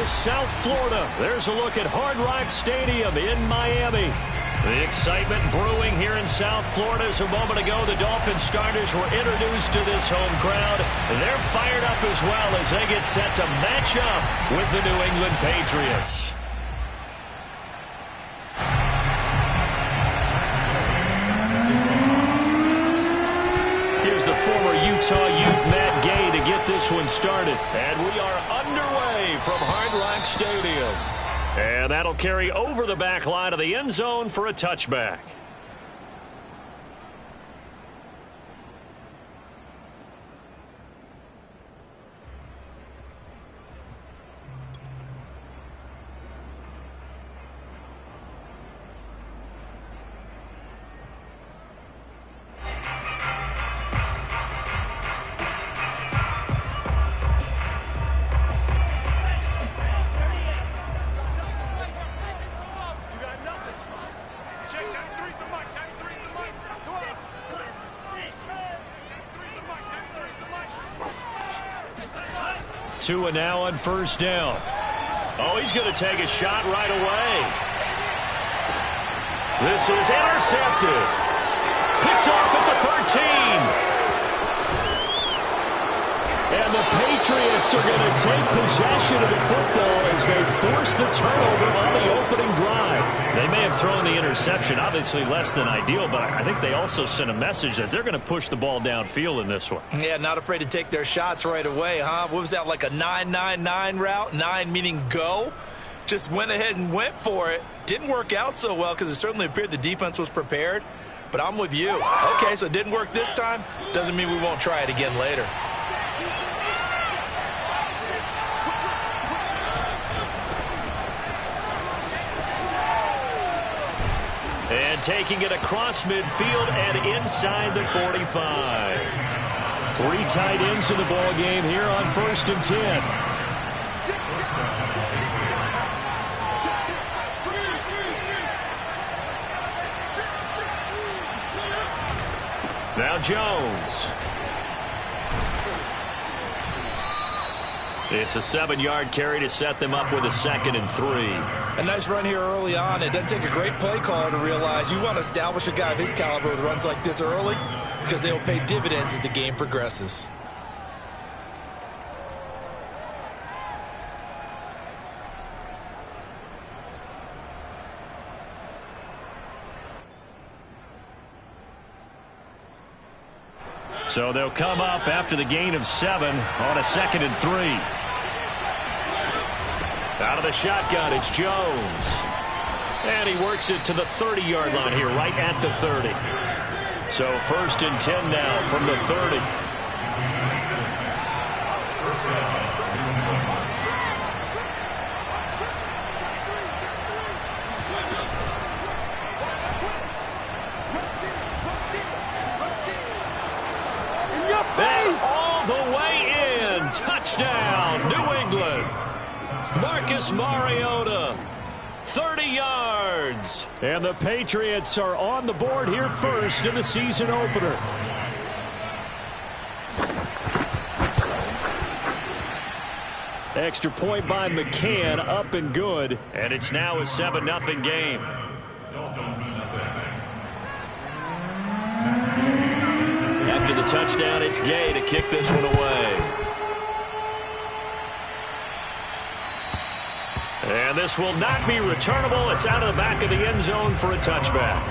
South Florida. There's a look at Hard Rock Stadium in Miami. The excitement brewing here in South Florida. As a moment ago, the Dolphins starters were introduced to this home crowd. They're fired up as well as they get set to match up with the New England Patriots. Here's the former Utah Ute Matt Gay to get this one started. And we are underway from Hard Rock Stadium. And that'll carry over the back line of the end zone for a touchback. Tua now on first down. Oh, he's going to take a shot right away. This is intercepted. Picked off at the 13. And the Patriots are going to take possession of the football as they force the turnover on the opening drive. They may have thrown the interception, obviously less than ideal, but I think they also sent a message that they're going to push the ball downfield in this one. Yeah, not afraid to take their shots right away, huh? What was that, like a 9-9-9 route? 9 meaning go? Just went ahead and went for it. Didn't work out so well because it certainly appeared the defense was prepared. But I'm with you. Okay, so it didn't work this time. Doesn't mean we won't try it again later. And taking it across midfield and inside the 45. 3 tight ends in the ball game here on 1st and 10. Now Jones. It's a 7-yard carry to set them up with a 2nd and 3. A nice run here early on. It doesn't take a great play caller to realize you want to establish a guy of his caliber with runs like this early because they will pay dividends as the game progresses. So they'll come up after the gain of 7 on a 2nd and 3. Out of the shotgun, it's Jones. And he works it to the 30-yard line here, right at the 30. So 1st and 10 now from the 30. And all the way in. Touchdown, New England. Marcus Mariota, 30 yards. And the Patriots are on the board here first in the season opener. Extra point by McCann, up and good. And it's now a 7-0 game. After the touchdown, it's Gay to kick this one away. And this will not be returnable. It's out of the back of the end zone for a touchback.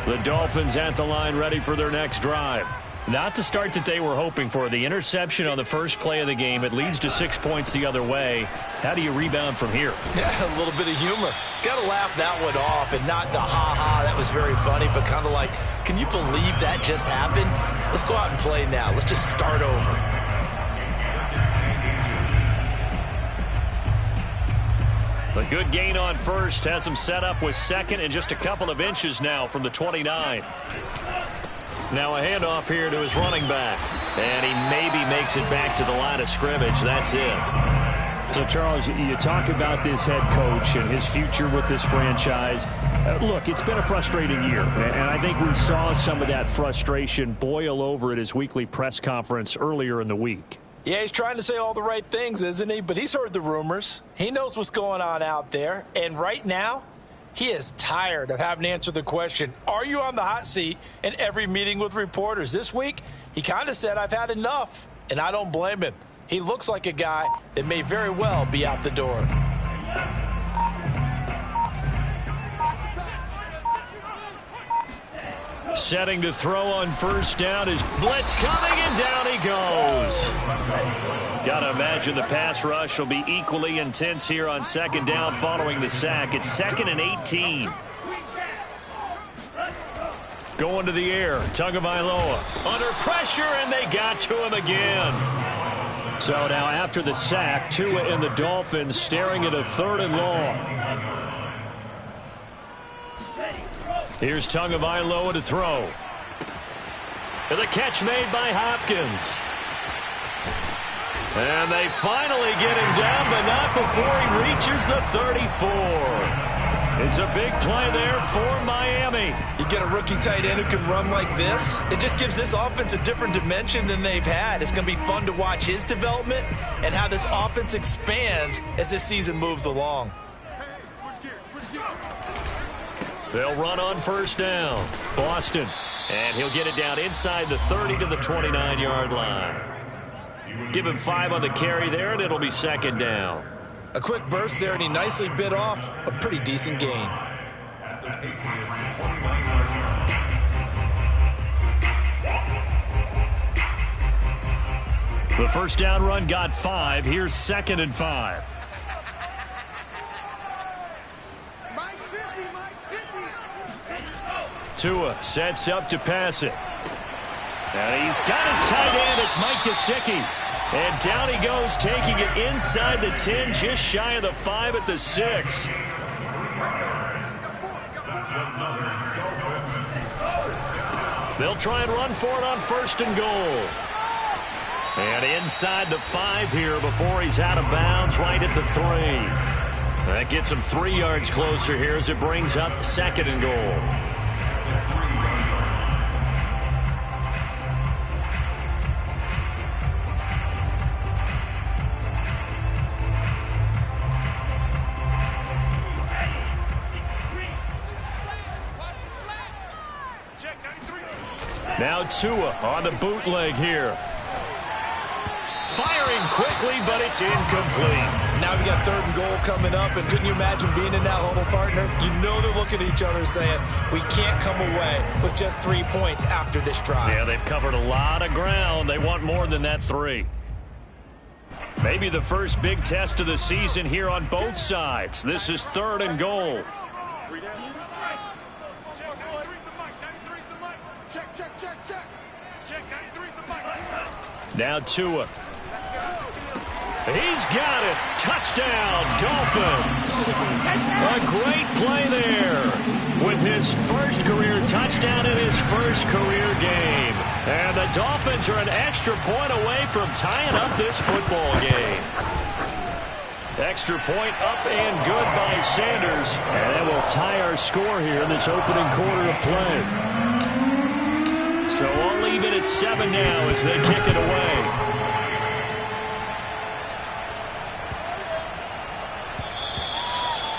The Dolphins at the line ready for their next drive. Not the start that they were hoping for. The interception on the first play of the game. It leads to 6 points the other way. How do you rebound from here? Yeah, a little bit of humor. Got to laugh that one off and not the ha-ha. That was very funny, but kind of like, can you believe that just happened? Let's go out and play now. Let's just start over. A good gain on first has him set up with 2nd and just a couple of inches now from the 29. Now a handoff here to his running back. And he maybe makes it back to the line of scrimmage. That's it. So, Charles, you talk about this head coach and his future with this franchise. Look, it's been a frustrating year, and I think we saw some of that frustration boil over at his weekly press conference earlier in the week. Yeah, he's trying to say all the right things, isn't he? But he's heard the rumors. He knows what's going on out there. And right now, he is tired of having to answer the question, are you on the hot seat, in every meeting with reporters. This week, he kind of said, I've had enough, and I don't blame him. He looks like a guy that may very well be out the door. Setting to throw on first down is blitz coming, and down he goes. Got to imagine the pass rush will be equally intense here on second down following the sack. It's 2nd and 18. Going to the air, Tagovailoa under pressure, and they got to him again. So now after the sack, Tua and the Dolphins staring at a 3rd and long. Here's Tagovailoa to throw. And the catch made by Hopkins. And they finally get him down, but not before he reaches the 34. It's a big play there for Miami. You get a rookie tight end who can run like this. It just gives this offense a different dimension than they've had. It's going to be fun to watch his development and how this offense expands as this season moves along. They'll run on first down. Boston. And he'll get it down inside the 30 to the 29-yard line. Give him 5 on the carry there, and it'll be 2nd down. A quick burst there, and he nicely bit off a pretty decent gain. The first down run got 5. Here's 2nd and 5. Tua sets up to pass it. And he's got his tight end. It's Mike Gesicki. And down he goes, taking it inside the 10, just shy of the 5 at the 6. They'll try and run for it on 1st and goal. And inside the 5 here before he's out of bounds, right at the 3. That gets him 3 yards closer here as it brings up 2nd and goal. Now Tua on the bootleg here. Firing quickly, but it's incomplete. Now we got 3rd and goal coming up, and couldn't you imagine being in that huddle, partner? You know they're looking at each other saying, we can't come away with just 3 points after this drive. Yeah, they've covered a lot of ground. They want more than that 3. Maybe the first big test of the season here on both sides. This is 3rd and goal. Now Tua. He's got it. Touchdown, Dolphins. A great play there with his first career touchdown in his first career game. And the Dolphins are an extra point away from tying up this football game. Extra point up and good by Sanders. And that will tie our score here in this opening quarter of play. So I'll leave it at 7 now as they kick it away.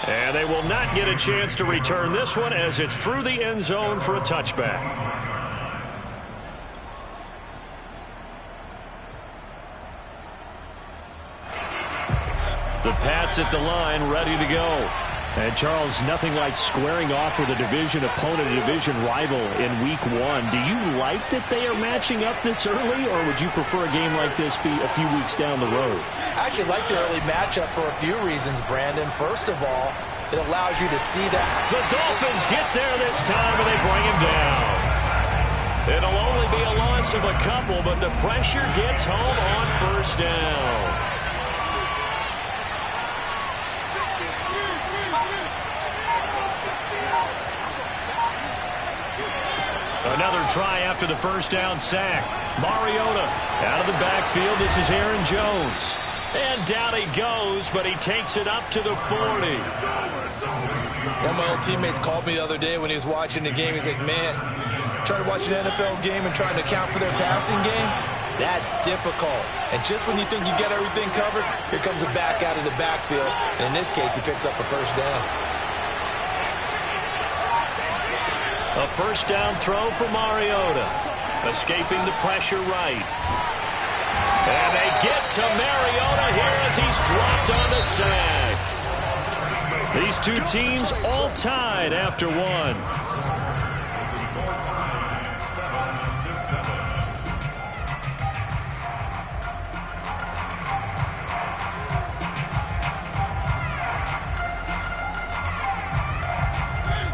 And they will not get a chance to return this one as it's through the end zone for a touchback. The Pats at the line, ready to go. And, Charles, nothing like squaring off with a division opponent, a division rival in Week 1. Do you like that they are matching up this early, or would you prefer a game like this be a few weeks down the road? I actually like the early matchup for a few reasons, Brandon. First of all, it allows you to see that. The Dolphins get there this time, and they bring him down. It'll only be a loss of a couple, but the pressure gets home on first down. Another try after the first down sack. Mariota out of the backfield. This is Aaron Jones. And down he goes, but he takes it up to the 40. One of my old teammates called me the other day when he was watching the game. He's like, man, trying to watch an NFL game and trying to account for their passing game, that's difficult. And just when you think you get everything covered, here comes a back out of the backfield. And in this case, he picks up a first down. A first down throw for Mariota. Escaping the pressure right. And they get to Mariota here as he's dropped on the sack. These two teams all tied after one.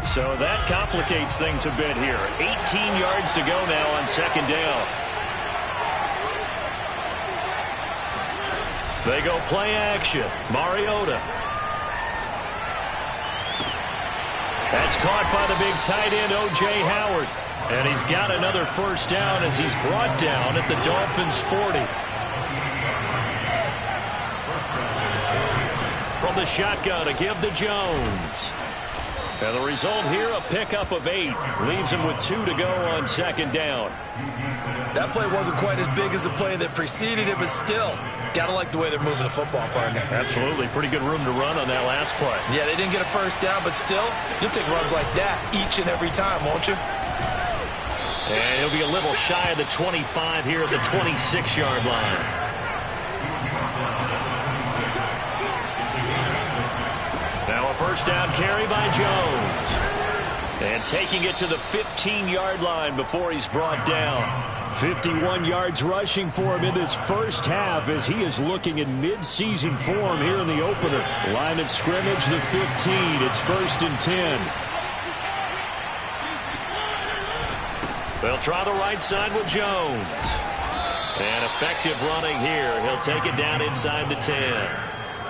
So that complicates things a bit here. 18 yards to go now on second down. They go play action. Mariota. That's caught by the big tight end, O.J. Howard. And he's got another first down as he's brought down at the Dolphins' 40. From the shotgun, a give to Jones. And the result here, a pickup of 8. Leaves him with 2 to go on second down. That play wasn't quite as big as the play that preceded it, but still, gotta like the way they're moving the football, partner. Absolutely. Pretty good room to run on that last play. Yeah, they didn't get a first down, but still, you'll take runs like that each and every time, won't you? And he'll be a little shy of the 25 here at the 26-yard line. Now a first down carry by Jones. And taking it to the 15-yard line before he's brought down. 51 yards rushing for him in this first half as he is looking in mid-season form here in the opener. Line of scrimmage, the 15. It's 1st and 10. They'll try the right side with Jones. And effective running here. He'll take it down inside the 10.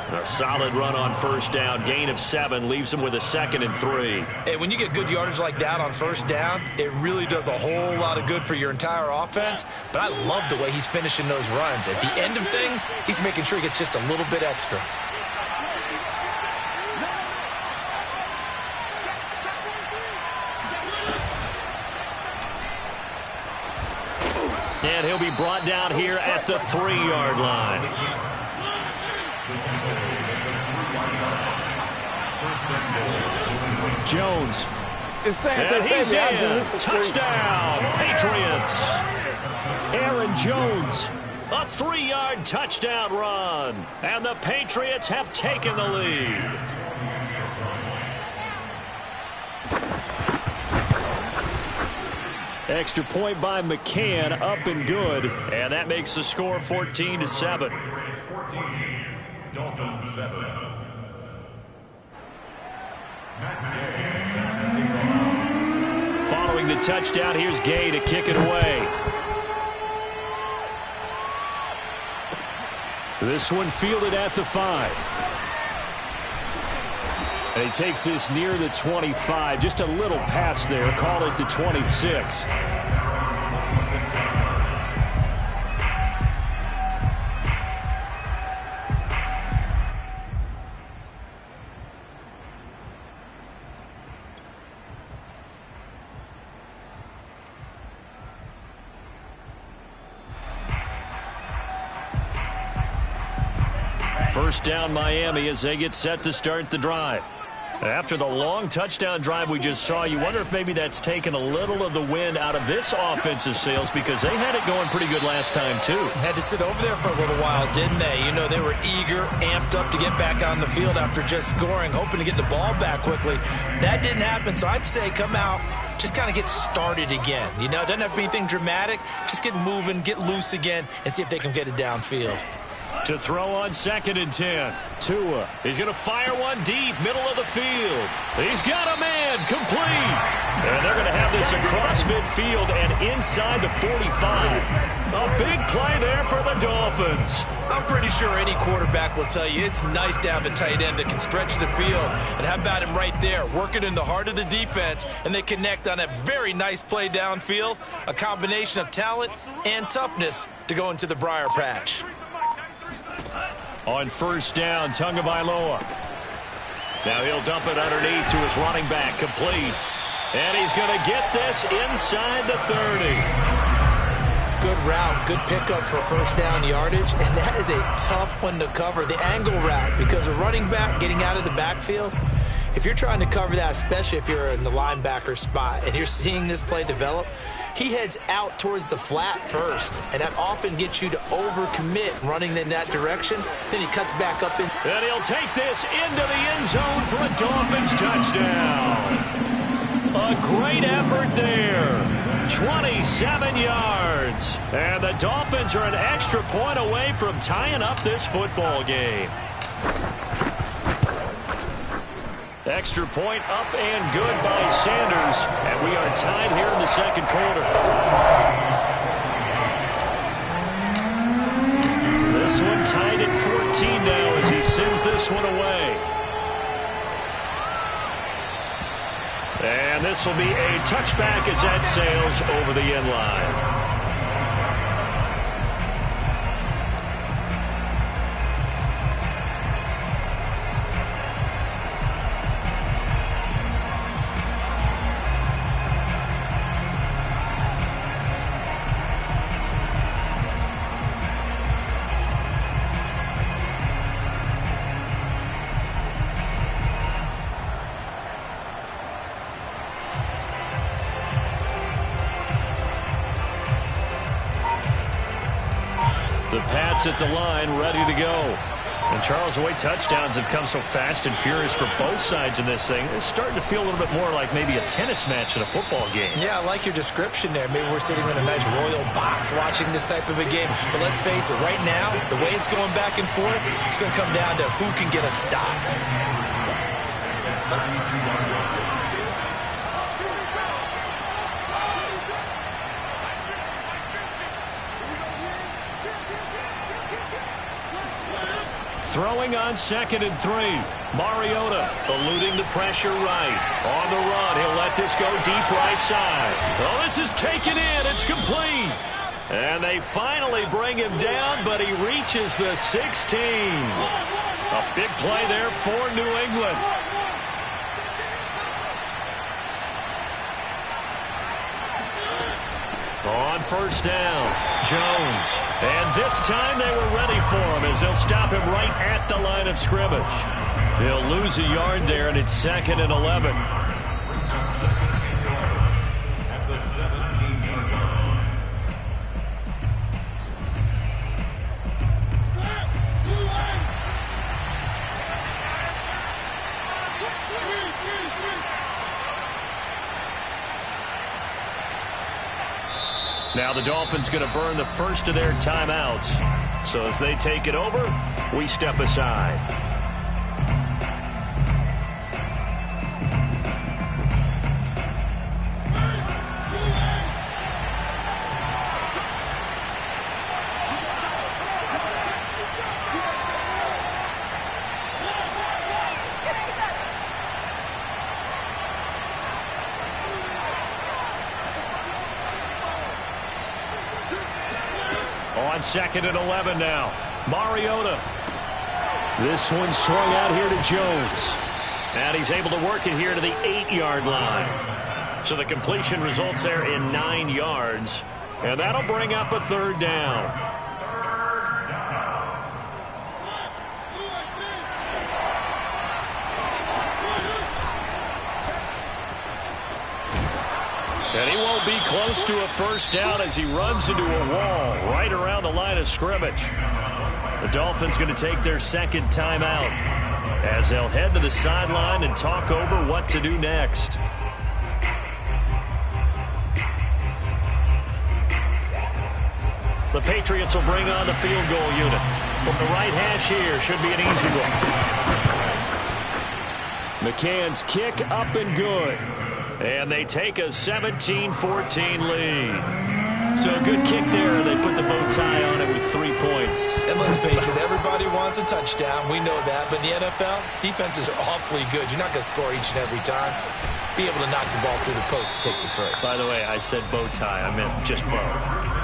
A solid run on first down. Gain of 7 leaves him with a 2nd and 3. Hey, when you get good yardage like that on first down, it really does a whole lot of good for your entire offense. But I love the way he's finishing those runs. At the end of things, he's making sure he gets just a little bit extra. And he'll be brought down here at the 3-yard line. Jones. And he's in. Touchdown, Patriots. Aaron Jones. A 3-yard touchdown run. And the Patriots have taken the lead. Extra point by McCann, up and good. And that makes the score 14-7. 14, Dolphins 7. Following the touchdown, here's Gay to kick it away. This one fielded at the 5. And he takes this near the 25. Just a little pass there. Call it the 26. First down Miami as they get set to start the drive. After the long touchdown drive we just saw, you wonder if maybe that's taken a little of the wind out of this offensive sails because they had it going pretty good last time too. Had to sit over there for a little while, didn't they? You know, they were eager, amped up to get back on the field after just scoring, hoping to get the ball back quickly. That didn't happen, so I'd say come out, just kind of get started again. You know, it doesn't have to be anything dramatic. Just get moving, get loose again, and see if they can get it downfield. To throw on 2nd and 10. Tua. He's going to fire one deep, middle of the field. He's got a man, complete. And they're going to have this across midfield and inside the 45. A big play there for the Dolphins. I'm pretty sure any quarterback will tell you it's nice to have a tight end that can stretch the field. And how about him right there, working in the heart of the defense, and they connect on a very nice play downfield. A combination of talent and toughness to go into the briar patch. On first down, Tagovailoa. Now he'll dump it underneath to his running back, complete. And he's going to get this inside the 30. Good route, good pickup for first down yardage, and that is a tough one to cover. The angle route, because a running back getting out of the backfield, if you're trying to cover that, especially if you're in the linebacker spot and you're seeing this play develop, he heads out towards the flat first, and that often gets you to overcommit running in that direction. Then he cuts back up in. And he'll take this into the end zone for a Dolphins touchdown. A great effort there. 27 yards. And the Dolphins are an extra point away from tying up this football game. Extra point up and good by Sanders. And we are tied here in the second quarter. This one tied at 14 now as he sends this one away. And this will be a touchback as that sails over the end line. The Pats at the line, ready to go. And Charles, the way touchdowns have come so fast and furious for both sides in this thing, it's starting to feel a little bit more like maybe a tennis match in a football game. Yeah, I like your description there. Maybe we're sitting in a nice royal box watching this type of a game. But let's face it, right now, the way it's going back and forth, it's going to come down to who can get a stop. Throwing on 2nd and 3. Mariota eluding the pressure right. On the run, he'll let this go deep right side. Oh, this is taken in. It's complete. And they finally bring him down, but he reaches the 16. A big play there for New England. On first down, Jones. And this time they were ready for him as they'll stop him right at the line of scrimmage. He'll lose a yard there, and it's 2nd and 11. At the 17-yard line. Now the Dolphins going to burn the first of their timeouts. So as they take it over, we step aside. On 2nd and 11 now. Mariota. This one swung out here to Jones. And he's able to work it here to the 8-yard line. So the completion results there in 9 yards. And that'll bring up a 3rd down. And he won't be close to a first down as he runs into a wall right around the line of scrimmage. The Dolphins going to take their second timeout as they'll head to the sideline and talk over what to do next. The Patriots will bring on the field goal unit. From the right hash here, should be an easy one. McCann's kick up and good. And they take a 17-14 lead. So a good kick there. They put the bow tie on it with 3 points. And let's face it, everybody wants a touchdown. We know that. But in the NFL, defenses are awfully good. You're not going to score each and every time. Be able to knock the ball through the post and take the throw. By the way, I said bow tie. I meant just bow.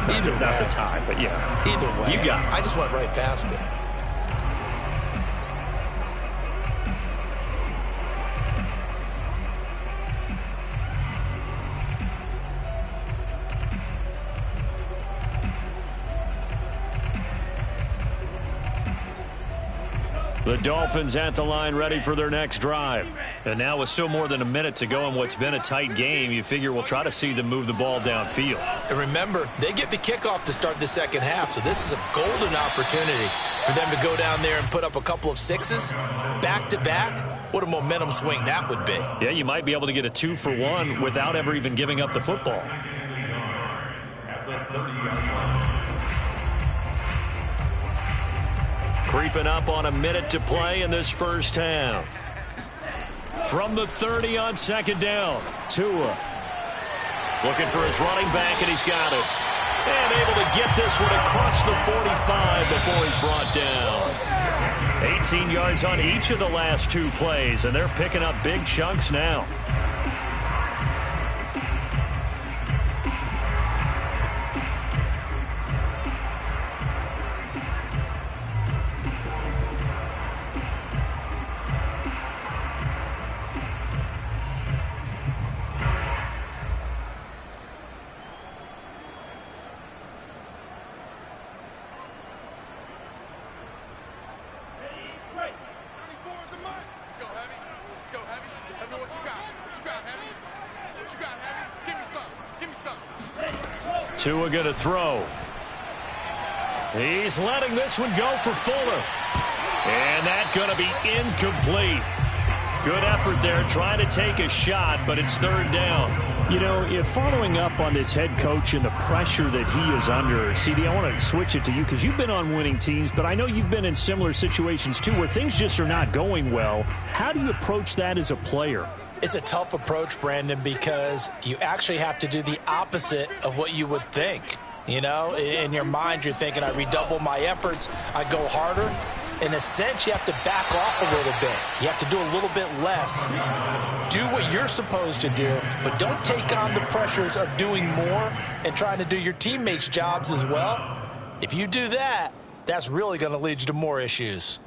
Either way. Not the tie, but yeah. Either way. You got it. I just went right past it. The Dolphins at the line ready for their next drive. And now with still more than a minute to go in what's been a tight game, you figure we'll try to see them move the ball downfield. And remember, they get the kickoff to start the second half, so this is a golden opportunity for them to go down there and put up a couple of sixes back-to-back. What a momentum swing that would be. Yeah, you might be able to get a 2-for-1 without ever even giving up the football. At the 30-yard line. Creeping up on a minute to play in this first half. From the 30 on second down, Tua. Looking for his running back, and he's got it. And able to get this one across the 45 before he's brought down. 18 yards on each of the last two plays, and they're picking up big chunks now. Tua going to throw. He's letting this one go for Fuller. And that's going to be incomplete. Good effort there trying to take a shot, but it's third down. You know, if following up on this head coach and the pressure that he is under, CD, I want to switch it to you because you've been on winning teams, but I know you've been in similar situations too where things just are not going well. How do you approach that as a player? It's a tough approach, Brandon, because you actually have to do the opposite of what you would think. You know, in your mind, you're thinking, I redouble my efforts, I go harder. In a sense, you have to back off a little bit. You have to do a little bit less. Do what you're supposed to do, but don't take on the pressures of doing more and trying to do your teammates' jobs as well. If you do that, that's really going to lead you to more issues.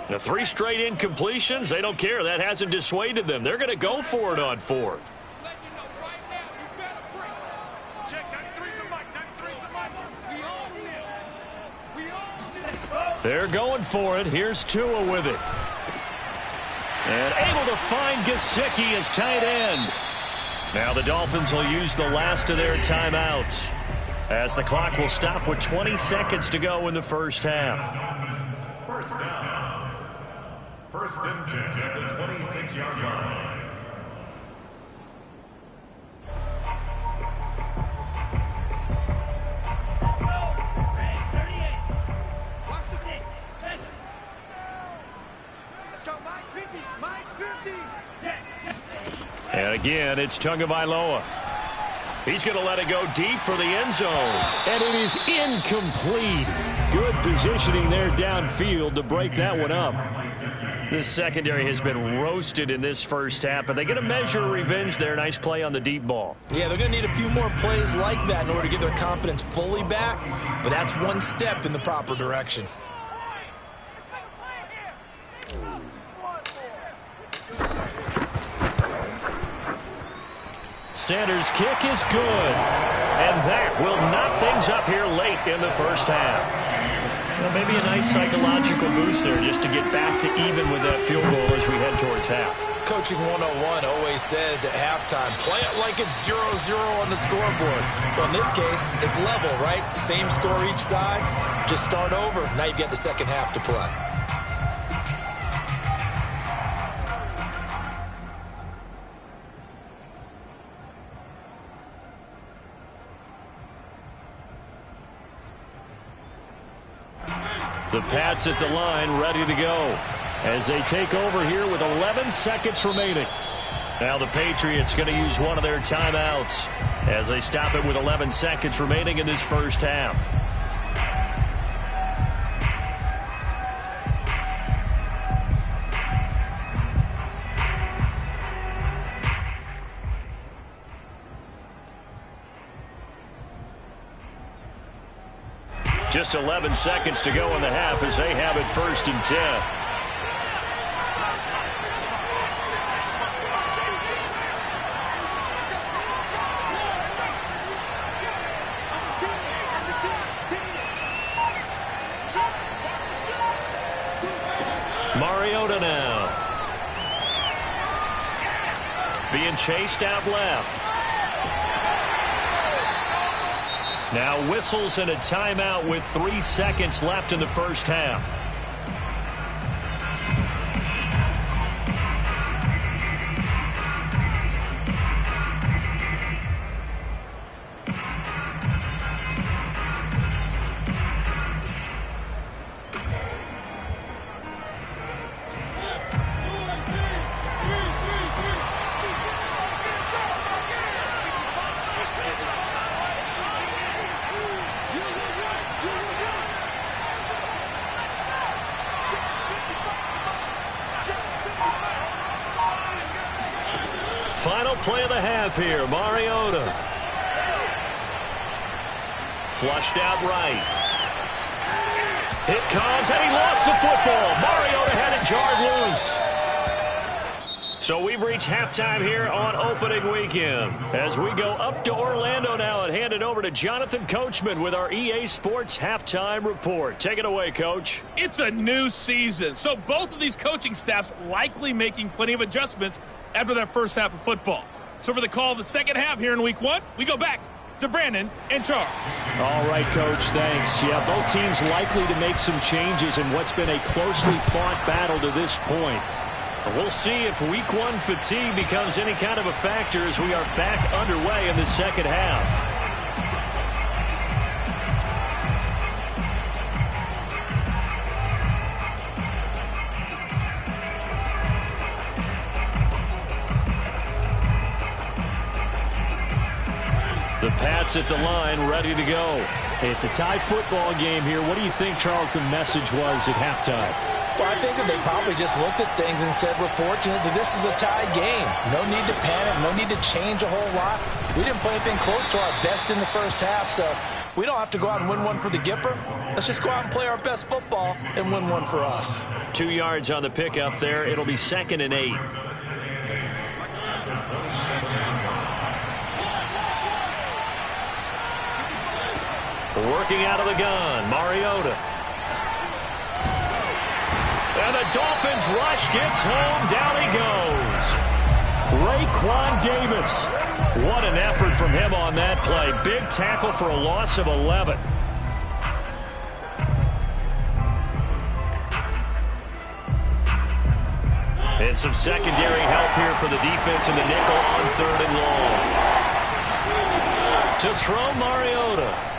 The 3 straight incompletions, they don't care. That hasn't dissuaded them. They're going to go for it on fourth. They're going for it. Here's Tua with it. And able to find Gesicki as tight end. Now the Dolphins will use the last of their timeouts as the clock will stop with 20 seconds to go in the first half. First down. First and 10 at the 26-yard line. Let's go, Mike 50, Mike 50. And again, it's Tagovailoa. He's going to let it go deep for the end zone. And it is incomplete. Good positioning there downfield to break that one up. This secondary has been roasted in this first half, but they get a measure of revenge there. Nice play on the deep ball. Yeah, they're going to need a few more plays like that in order to get their confidence fully back, but that's one step in the proper direction. Sanders' kick is good. And that will knock things up here late in the first half. Well, maybe a nice psychological boost there just to get back to even with that field goal as we head towards half. Coaching 101 always says at halftime, play it like it's 0-0 on the scoreboard. Well, in this case, it's level, right? Same score each side. Just start over. Now you get the second half to play. The Pats at the line ready to go as they take over here with 11 seconds remaining. Now the Patriots going to use one of their timeouts as they stop it with 11 seconds remaining in this first half. Just 11 seconds to go in the half as they have it first and 10. Mariota now. Being chased out left. Now whistles and a timeout with 3 seconds left in the first half. Final play of the half here. Mariota. Flushed out right. It comes, and he lost the football. Mariota had it jarred loose. So we've reached halftime here on opening weekend. As we go up to Orlando now and hand it over to Jonathan Coachman with our EA Sports Halftime Report. Take it away, Coach. It's a new season, so both of these coaching staffs likely making plenty of adjustments after their first half of football. So for the call of the second half here in week one, we go back to Brandon and Charles. All right, Coach, thanks. Yeah, both teams likely to make some changes in what's been a closely fought battle to this point. We'll see if week one fatigue becomes any kind of a factor as we are back underway in the second half. The Pats at the line, ready to go. It's a tied football game here. What do you think, Charles, the message was at halftime? Well, I think that they probably just looked at things and said, we're fortunate that this is a tied game. No need to panic, no need to change a whole lot. We didn't play anything close to our best in the first half, so we don't have to go out and win one for the Gipper. Let's just go out and play our best football and win one for us. 2 yards on the pickup there. It'll be 2nd and 8. Working out of the gun, Mariota. And the Dolphins rush gets home. Down he goes. Raekwon Davis. What an effort from him on that play. Big tackle for a loss of 11. And some secondary help here for the defense in the nickel on 3rd and long. To throw, Mariota.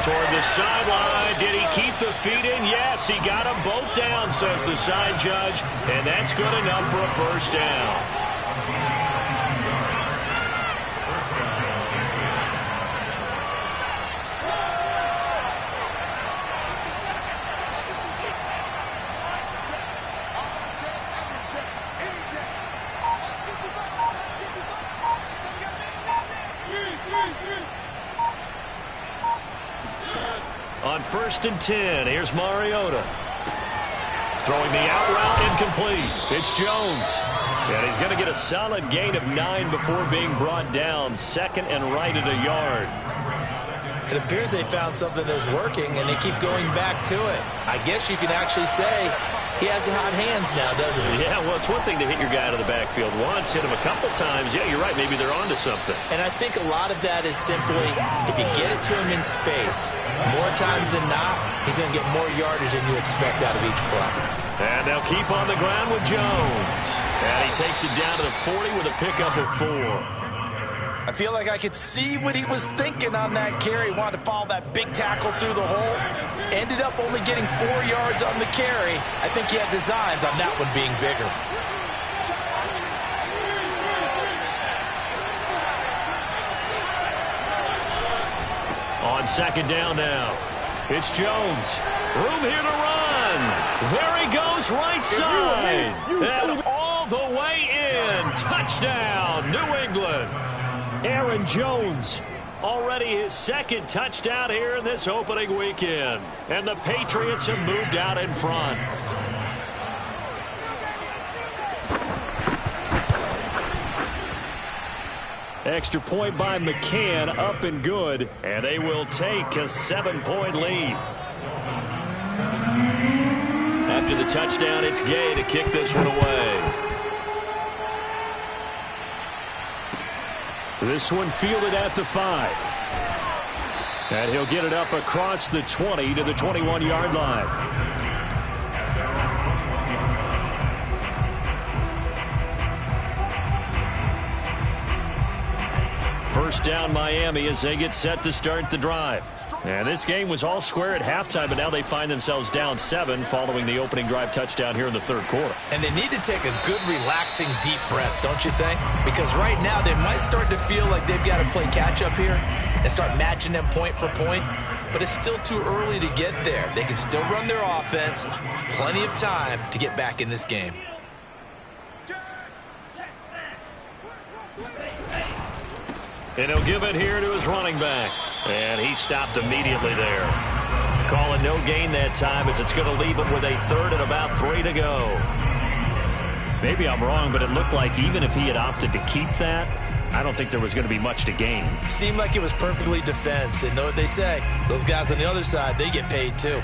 Toward the sideline. Did he keep the feet in? Yes, he got them both down, says the side judge. And that's good enough for a first down. On 1st and 10, here's Mariota. Throwing the out route, incomplete. It's Jones. And he's going to get a solid gain of 9 before being brought down. 2nd and right at a yard. It appears they found something that's working, and they keep going back to it. I guess you can actually say he has the hot hands now, doesn't he? Yeah, well, it's one thing to hit your guy out of the backfield once, hit him a couple times. Yeah, you're right. Maybe they're onto something. And I think a lot of that is simply if you get it to him in space, more times than not, he's going to get more yardage than you expect out of each play. And they'll keep on the ground with Jones. And he takes it down to the 40 with a pickup of 4. I feel like I could see what he was thinking on that carry. Wanted to follow that big tackle through the hole. Ended up only getting 4 yards on the carry. I think he had designs on that one being bigger. On 2nd down now. It's Jones. Room here to run. There he goes, right side. And all the way in. Touchdown, New England. Aaron Jones, already his 2nd touchdown here in this opening weekend. And the Patriots have moved out in front. Extra point by McCann, up and good. And they will take a 7-point lead. after the touchdown. It's Gay to kick this one away. This one fielded at the 5. And he'll get it up across the 20 to the 21-yard line. First down Miami as they get set to start the drive. And this game was all square at halftime, but now they find themselves down 7 following the opening drive touchdown here in the third quarter. And they need to take a good, relaxing, deep breath, don't you think? Because right now they might start to feel like they've got to play catch-up here and start matching them point for point. But it's still too early to get there. They can still run their offense. Plenty of time to get back in this game. And he'll give it here to his running back. And he stopped immediately there. Calling no gain that time as it's going to leave him with a third and about 3 to go. Maybe I'm wrong, but it looked like even if he had opted to keep that, I don't think there was going to be much to gain. Seemed like it was perfectly defense. And know what they say? Those guys on the other side, they get paid too.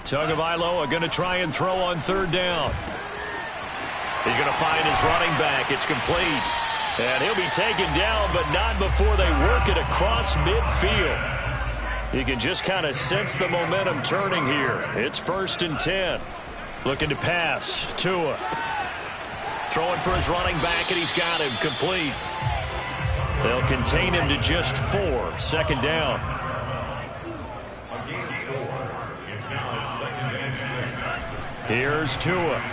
Tagovailoa going to try and throw on third down. He's going to find his running back. It's complete. And he'll be taken down, but not before they work it across midfield. You can just kind of sense the momentum turning here. It's 1st and 10. Looking to pass. Tua. Throwing for his running back, and he's got him complete. They'll contain him to just 4. 2nd down. Here's Tua.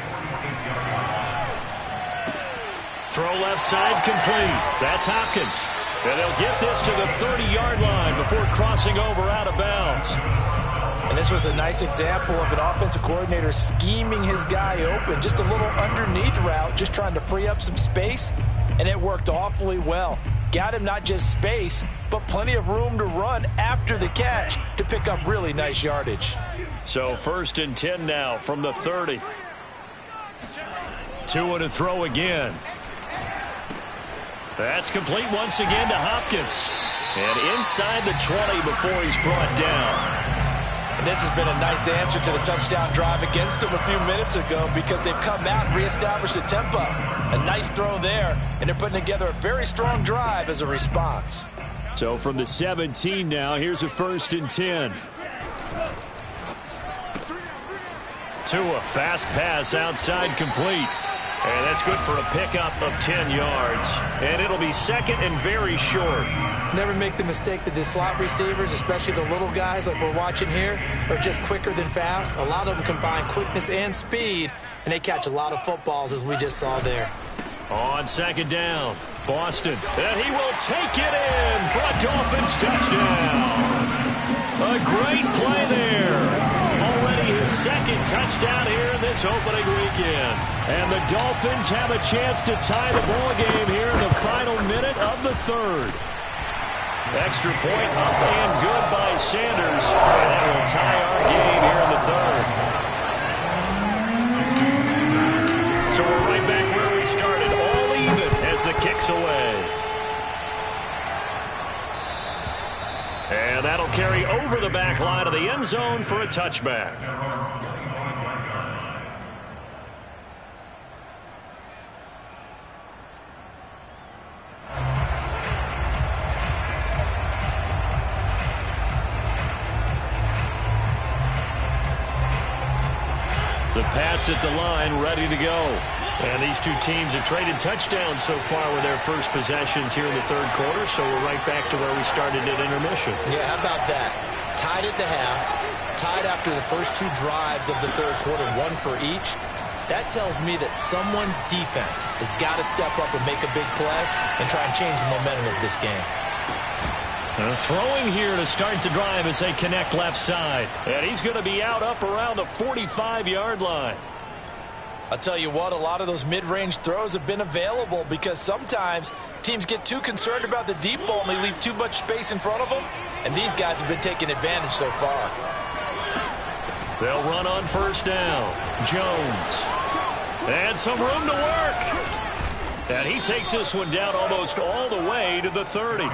Throw left side complete. That's Hopkins. And they'll get this to the 30-yard line before crossing over out of bounds. And this was a nice example of an offensive coordinator scheming his guy open. Just a little underneath route, just trying to free up some space. And it worked awfully well. Got him not just space, but plenty of room to run after the catch to pick up really nice yardage. So 1st and 10 now from the 30. Tua to throw again. That's complete once again to Hopkins. And inside the 20 before he's brought down. And this has been a nice answer to the touchdown drive against them a few minutes ago because they've come out and reestablished the tempo. A nice throw there, and they're putting together a very strong drive as a response. So from the 17 now, here's a 1st and 10. Tua, fast pass outside complete. And that's good for a pickup of 10 yards. And it'll be 2nd and very short. Never make the mistake that the slot receivers, especially the little guys like we're watching here, are just quicker than fast. A lot of them combine quickness and speed, and they catch a lot of footballs, as we just saw there. On 2nd down, Boston. And he will take it in for a Dolphins touchdown. A great play there. Already his 2nd touchdown here in this opening weekend. And the Dolphins have a chance to tie the ball game here in the final minute of the 3rd. Extra point up and good by Sanders. And that will tie our game here in the 3rd. So we're right back where we started, all even as the kick's away. And that'll carry over the back line of the end zone for a touchback. The Pats at the line, ready to go. And these two teams have traded touchdowns so far with their first possessions here in the 3rd quarter, so we're right back to where we started at intermission. Yeah, how about that? Tied at the half, tied after the first 2 drives of the 3rd quarter, 1 for each. That tells me that someone's defense has got to step up and make a big play and try and change the momentum of this game. Throwing here to start the drive as they connect left side. And he's going to be out up around the 45-yard line. I'll tell you what, a lot of those mid-range throws have been available because sometimes teams get too concerned about the deep ball and they leave too much space in front of them. And these guys have been taking advantage so far. They'll run on 1st down. Jones. And some room to work. And he takes this one down almost all the way to the 30. He's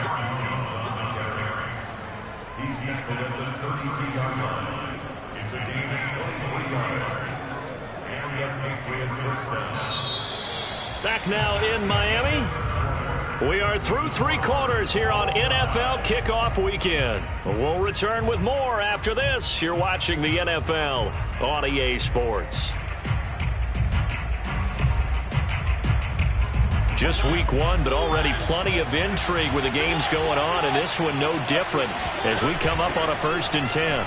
tackled at the 32-yard line. It's a gain of 24 yards. And the Patriots first down. Back now in Miami. We are through 3 quarters here on NFL Kickoff Weekend. We'll return with more after this. You're watching the NFL on EA Sports. Just week 1, but already plenty of intrigue with the games going on, and this one no different as we come up on a 1st and 10.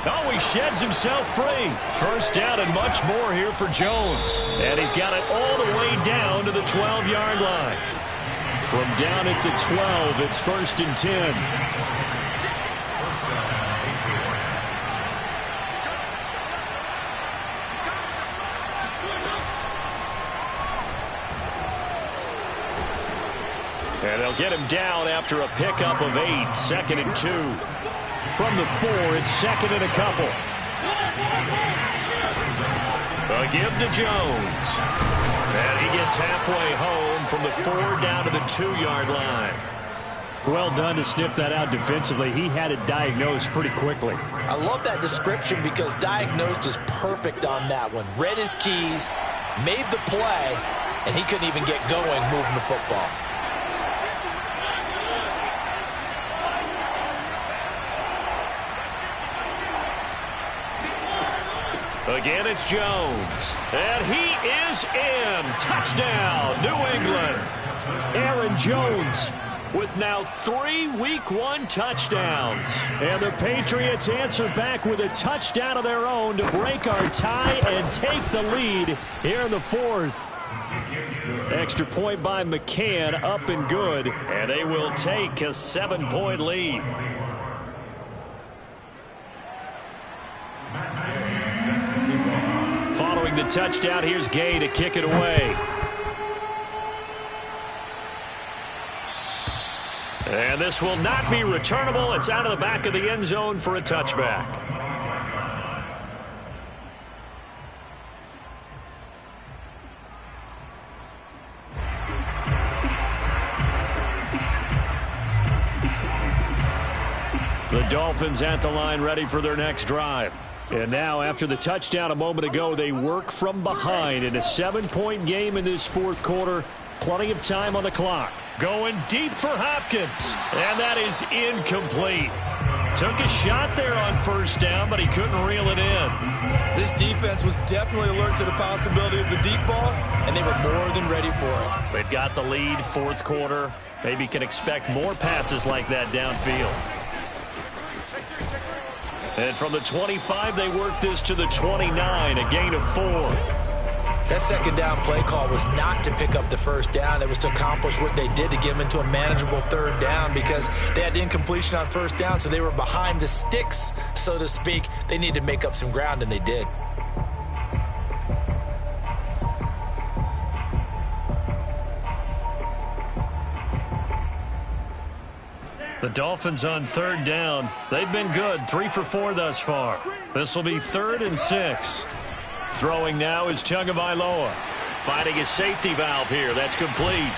Oh, he sheds himself free. First down and much more here for Jones. And he's got it all the way down to the 12-yard line. From down at the 12, it's 1st and 10. And they'll get him down after a pickup of 8, 2nd and 2. From the 4, it's 2nd and a couple. A give to Jones. And he gets halfway home from the 4 down to the 2-yard line. Well done to sniff that out defensively. He had it diagnosed pretty quickly. I love that description because diagnosed is perfect on that one. Read his keys, made the play, and he couldn't even get going moving the football. Again, it's Jones. And he is in. Touchdown, New England. Aaron Jones with now 3 Week 1 touchdowns. And the Patriots answer back with a touchdown of their own to break our tie and take the lead here in the 4th. Extra point by McCann, up and good. And they will take a 7-point lead. Following the touchdown, here's Gay to kick it away. And this will not be returnable. It's out of the back of the end zone for a touchback. The Dolphins at the line ready for their next drive. And now, after the touchdown a moment ago, they work from behind in a 7-point game in this 4th quarter. Plenty of time on the clock. Going deep for Hopkins. And that is incomplete. Took a shot there on 1st down, but he couldn't reel it in. This defense was definitely alert to the possibility of the deep ball, and they were more than ready for it. They've got the lead, 4th quarter. Maybe can expect more passes like that downfield. And from the 25, they work this to the 29, a gain of 4. That 2nd down play call was not to pick up the 1st down. It was to accomplish what they did to get them into a manageable 3rd down because they had incompletion on 1st down, so they were behind the sticks, so to speak. They needed to make up some ground, and they did. The Dolphins on 3rd down. They've been good, 3 for 4 thus far. This will be 3rd and 6. Throwing now is Tagovailoa. Finding his safety valve here. That's complete.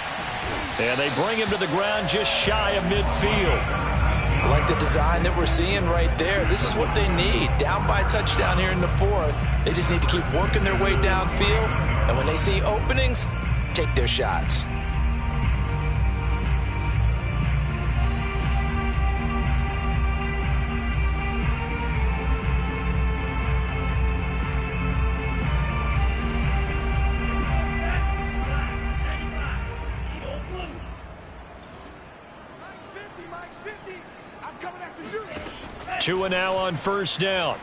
And they bring him to the ground just shy of midfield. I like the design that we're seeing right there. This is what they need. Down by a touchdown here in the 4th. They just need to keep working their way downfield. And when they see openings, take their shots. Tua now on 1st down.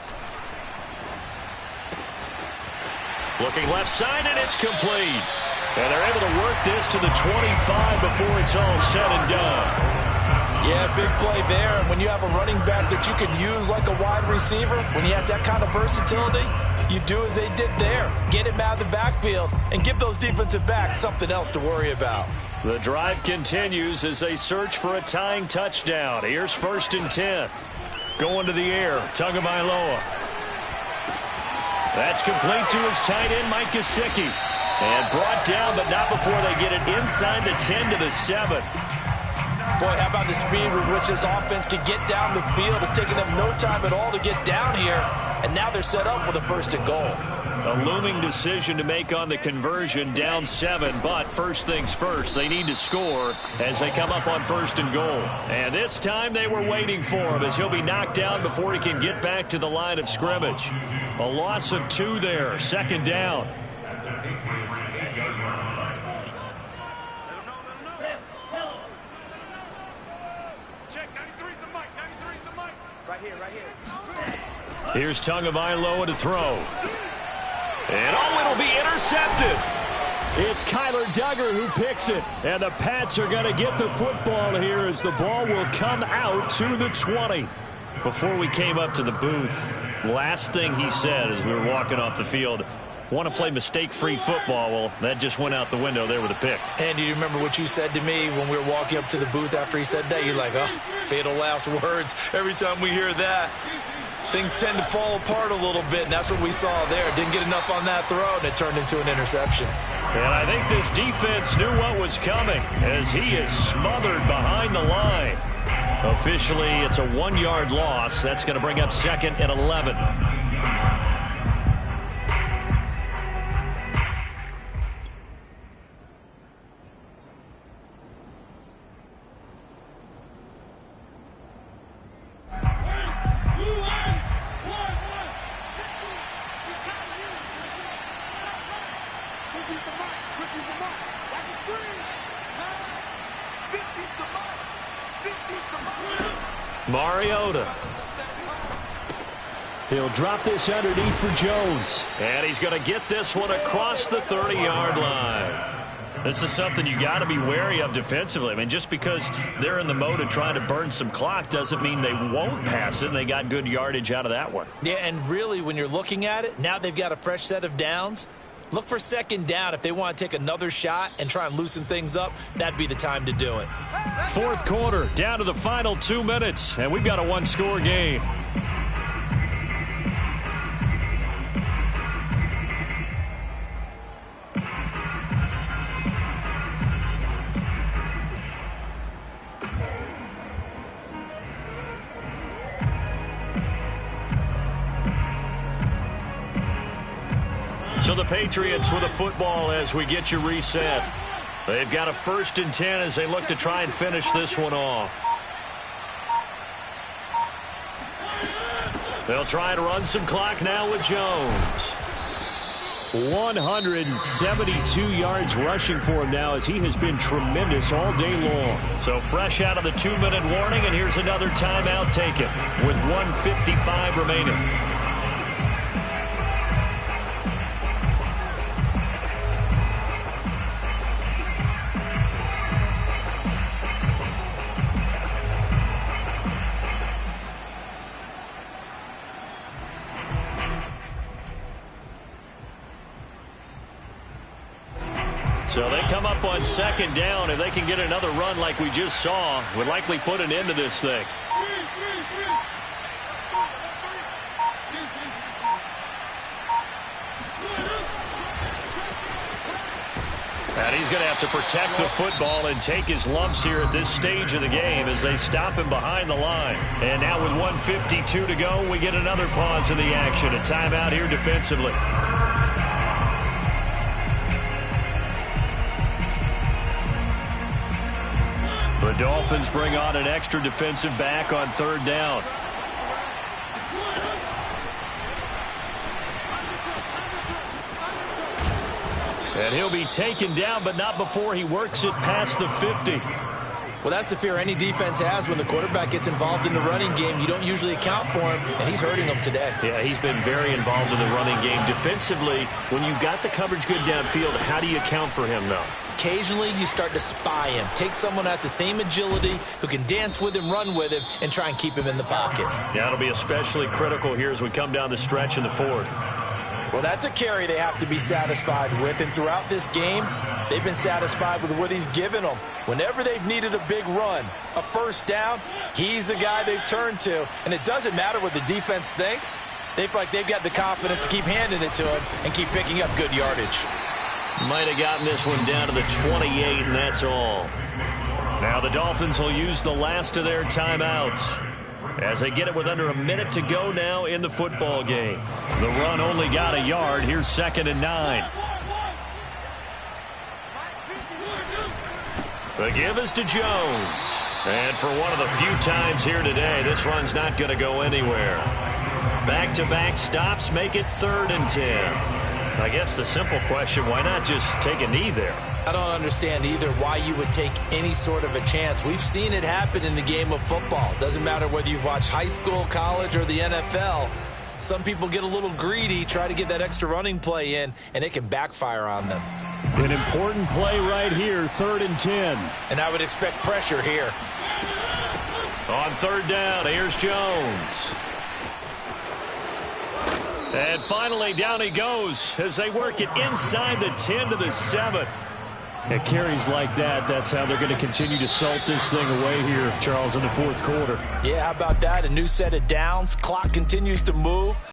Looking left side, and it's complete. And they're able to work this to the 25 before it's all said and done. Yeah, big play there. And when you have a running back that you can use like a wide receiver, when he has that kind of versatility, you do as they did there. Get him out of the backfield and give those defensive backs something else to worry about. The drive continues as they search for a tying touchdown. Here's 1st and 10. Going to the air, Tagovailoa. That's complete to his tight end, Mike Gesicki. And brought down, but not before they get it inside the 10 to the 7. Boy, how about the speed with which this offense can get down the field? It's taking them no time at all to get down here. And now they're set up with a 1st and goal. A looming decision to make on the conversion, down 7, but first things first, they need to score as they come up on 1st and goal. And this time they were waiting for him as he'll be knocked down before he can get back to the line of scrimmage. A loss of 2 there, 2nd down. Here's Tagovailoa to throw. And it'll be intercepted. It's Kyler Duggar who picks it. And the Pats are going to get the football here as the ball will come out to the 20. Before we came up to the booth, last thing he said as we were walking off the field, want to play mistake-free football. Well, that just went out the window there with a pick. And do you remember what you said to me when we were walking up to the booth after he said that? You're like, oh, fatal last words. Every time we hear that, things tend to fall apart a little bit, and that's what we saw there. Didn't get enough on that throw, and it turned into an interception. And I think this defense knew what was coming as he is smothered behind the line. Officially, it's a 1-yard loss. That's going to bring up 2nd and 11. Mariota. He'll drop this underneath for Jones. And he's going to get this one across the 30-yard line. This is something you got to be wary of defensively. I mean, just because they're in the mode of trying to burn some clock doesn't mean they won't pass it. And they got good yardage out of that one. Yeah, and really, when you're looking at it, now they've got a fresh set of downs. Look for 2nd down. If they want to take another shot and try and loosen things up, that'd be the time to do it. 4th quarter, down to the final 2 minutes, and we've got a 1-score game. So the Patriots with a football as we get you reset. They've got a 1st and 10 as they look to try and finish this one off. They'll try and run some clock now with Jones. 172 yards rushing for him now as he has been tremendous all day long. So fresh out of the 2-minute warning, and here's another timeout taken with 1:55 remaining. So they come up on 2nd down. If they can get another run like we just saw, would likely put an end to this thing. And he's going to have to protect the football and take his lumps here at this stage of the game as they stop him behind the line. And now with 1:52 to go, we get another pause in the action. A timeout here defensively. The Dolphins bring on an extra defensive back on 3rd down. And he'll be taken down, but not before he works it past the 50. Well, that's the fear any defense has when the quarterback gets involved in the running game. You don't usually account for him, and he's hurting them today. Yeah, he's been very involved in the running game. Defensively, when you got the coverage good downfield, how do you account for him, though? Occasionally, you start to spy him. Take someone that has the same agility, who can dance with him, run with him, and try and keep him in the pocket. Yeah, it'll be especially critical here as we come down the stretch in the 4th. Well, that's a carry they have to be satisfied with, and throughout this game, they've been satisfied with what he's given them. Whenever they've needed a big run, a 1st down, he's the guy they've turned to. And it doesn't matter what the defense thinks. They feel like they've got the confidence to keep handing it to him and keep picking up good yardage. Might have gotten this one down to the 28, and that's all. Now the Dolphins will use the last of their timeouts as they get it with under a minute to go now in the football game. The run only got a yard. Here's 2nd and 9. The give is to Jones. And for one of the few times here today, this run's not going to go anywhere. Back-to-back stops make it 3rd and 10. I guess the simple question, why not just take a knee there? I don't understand either why you would take any sort of a chance. We've seen it happen in the game of football. Doesn't matter whether you've watched high school, college, or the NFL. Some people get a little greedy, try to get that extra running play in, and it can backfire on them. An important play right here, 3rd and 10. And I would expect pressure here. On 3rd down, here's Jones. And finally, down he goes as they work it inside the 10 to the 7. At carries like that, that's how they're going to continue to salt this thing away here, Charles, in the 4th quarter. Yeah, how about that? A new set of downs. Clock continues to move.